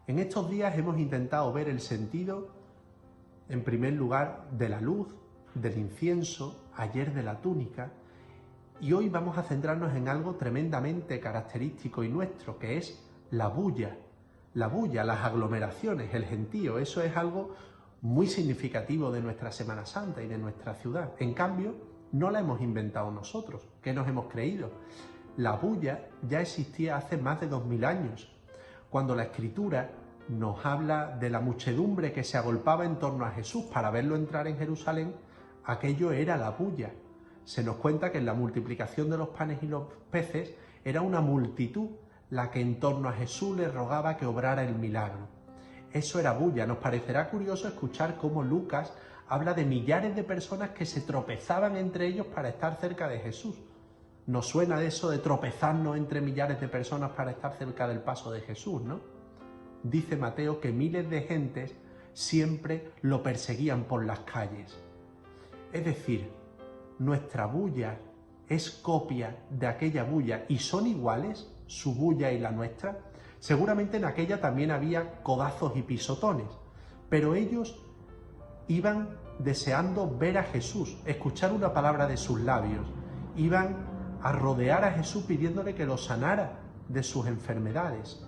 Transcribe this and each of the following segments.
En estos días hemos intentado ver el sentido, en primer lugar, de la luz, del incienso, ayer de la túnica, y hoy vamos a centrarnos en algo tremendamente característico y nuestro, que es la bulla. La bulla, las aglomeraciones, el gentío, eso es algo muy significativo de nuestra Semana Santa y de nuestra ciudad. En cambio, no la hemos inventado nosotros. ¿Qué nos hemos creído? La bulla ya existía hace más de 2000 años, cuando la Escritura nos habla de la muchedumbre que se agolpaba en torno a Jesús para verlo entrar en Jerusalén. Aquello era la bulla. Se nos cuenta que en la multiplicación de los panes y los peces era una multitud la que en torno a Jesús le rogaba que obrara el milagro. Eso era bulla. Nos parecerá curioso escuchar cómo Lucas habla de millares de personas que se tropezaban entre ellos para estar cerca de Jesús. Nos suena eso de tropezarnos entre millares de personas para estar cerca del paso de Jesús, ¿no? Dice Mateo que miles de gentes siempre lo perseguían por las calles. Es decir, nuestra bulla es copia de aquella bulla y son iguales, su bulla y la nuestra. Seguramente en aquella también había codazos y pisotones, pero ellos iban deseando ver a Jesús, escuchar una palabra de sus labios, iban a rodear a Jesús pidiéndole que lo sanara de sus enfermedades.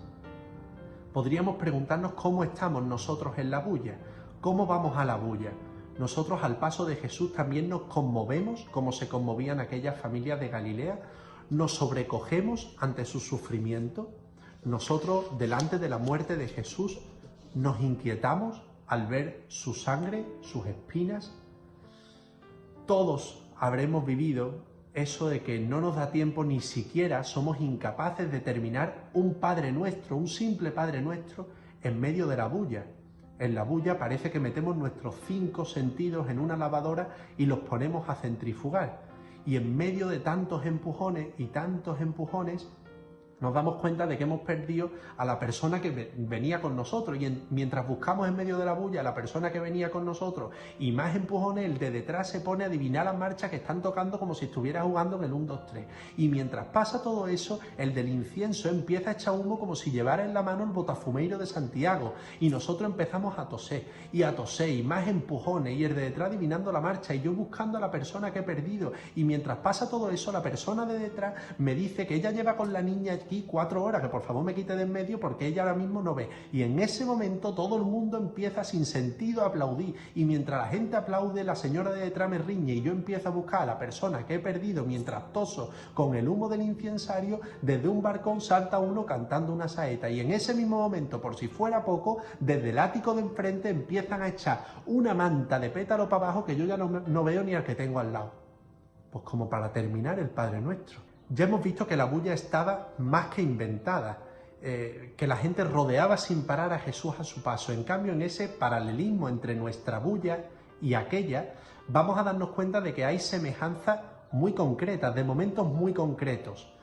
Podríamos preguntarnos cómo estamos nosotros en la bulla, cómo vamos a la bulla. Nosotros al paso de Jesús también nos conmovemos como se conmovían aquellas familias de Galilea, nos sobrecogemos ante su sufrimiento. Nosotros delante de la muerte de Jesús nos inquietamos al ver su sangre, sus espinas. Todos habremos vivido eso de que no nos da tiempo, ni siquiera somos incapaces de terminar un Padre Nuestro, un simple Padre Nuestro, en medio de la bulla. En la bulla parece que metemos nuestros 5 sentidos en una lavadora y los ponemos a centrifugar. Y en medio de tantos empujones nos damos cuenta de que hemos perdido a la persona que venía con nosotros y mientras buscamos en medio de la bulla a la persona que venía con nosotros y más empujones, el de detrás se pone a adivinar las marchas que están tocando como si estuviera jugando en el 1, 2, 3. Y mientras pasa todo eso, el del incienso empieza a echar humo como si llevara en la mano el botafumeiro de Santiago y nosotros empezamos a toser y más empujones y el de detrás adivinando la marcha y yo buscando a la persona que he perdido y mientras pasa todo eso, la persona de detrás me dice que ella lleva con la niña aquí 4 horas, que por favor me quite de en medio porque ella ahora mismo no ve. Y en ese momento todo el mundo empieza sin sentido a aplaudir y mientras la gente aplaude, la señora de detrás me riñe y yo empiezo a buscar a la persona que he perdido mientras toso con el humo del incensario. Desde un balcón salta uno cantando una saeta y en ese mismo momento, por si fuera poco, desde el ático de enfrente empiezan a echar una manta de pétalo para abajo que yo ya no veo ni al que tengo al lado. Pues como para terminar el Padre Nuestro. Ya hemos visto que la bulla estaba más que inventada, que la gente rodeaba sin parar a Jesús a su paso. En cambio, en ese paralelismo entre nuestra bulla y aquella, vamos a darnos cuenta de que hay semejanzas muy concretas, de momentos muy concretos.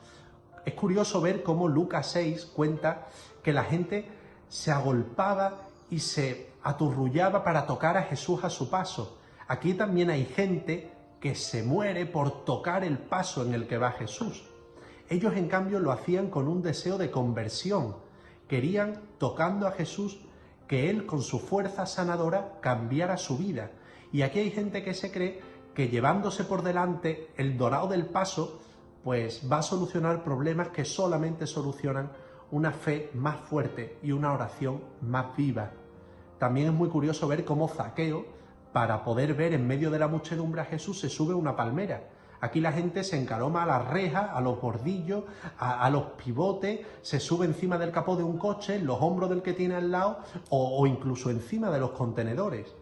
Es curioso ver cómo Lucas 6 cuenta que la gente se agolpaba y se aturrullaba para tocar a Jesús a su paso. Aquí también hay gente que se muere por tocar el paso en el que va Jesús. Ellos, en cambio, lo hacían con un deseo de conversión. Querían, tocando a Jesús, que Él, con su fuerza sanadora, cambiara su vida. Y aquí hay gente que se cree que llevándose por delante el dorado del paso, pues va a solucionar problemas que solamente solucionan una fe más fuerte y una oración más viva. También es muy curioso ver cómo Zaqueo, para poder ver en medio de la muchedumbre a Jesús, se sube a una palmera. Aquí la gente se encaroma a las rejas, a los bordillos, a los pivotes, se sube encima del capó de un coche, en los hombros del que tiene al lado o incluso encima de los contenedores.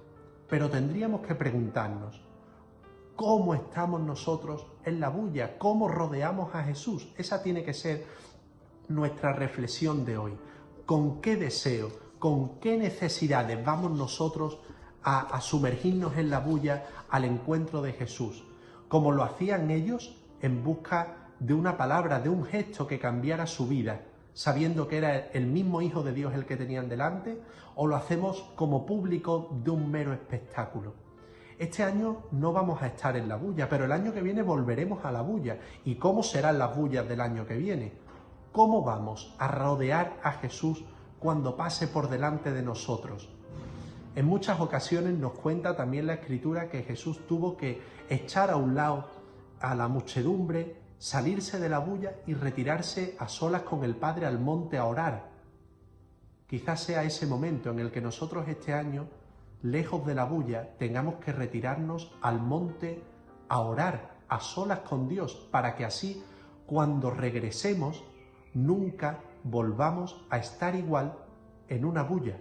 Pero tendríamos que preguntarnos, ¿cómo estamos nosotros en la bulla? ¿Cómo rodeamos a Jesús? Esa tiene que ser nuestra reflexión de hoy. ¿Con qué deseo, con qué necesidades vamos nosotros a sumergirnos en la bulla al encuentro de Jesús? Como lo hacían ellos en busca de una palabra, de un gesto que cambiara su vida, sabiendo que era el mismo Hijo de Dios el que tenían delante, o lo hacemos como público de un mero espectáculo. Este año no vamos a estar en la bulla, pero el año que viene volveremos a la bulla. ¿Y cómo serán las bullas del año que viene? ¿Cómo vamos a rodear a Jesús cuando pase por delante de nosotros. En muchas ocasiones nos cuenta también la Escritura que Jesús tuvo que echar a un lado a la muchedumbre, salirse de la bulla y retirarse a solas con el Padre al monte a orar. Quizás sea ese momento en el que nosotros este año, lejos de la bulla, tengamos que retirarnos al monte a orar, a solas con Dios, para que así, cuando regresemos, nunca volvamos a estar igual en una bulla.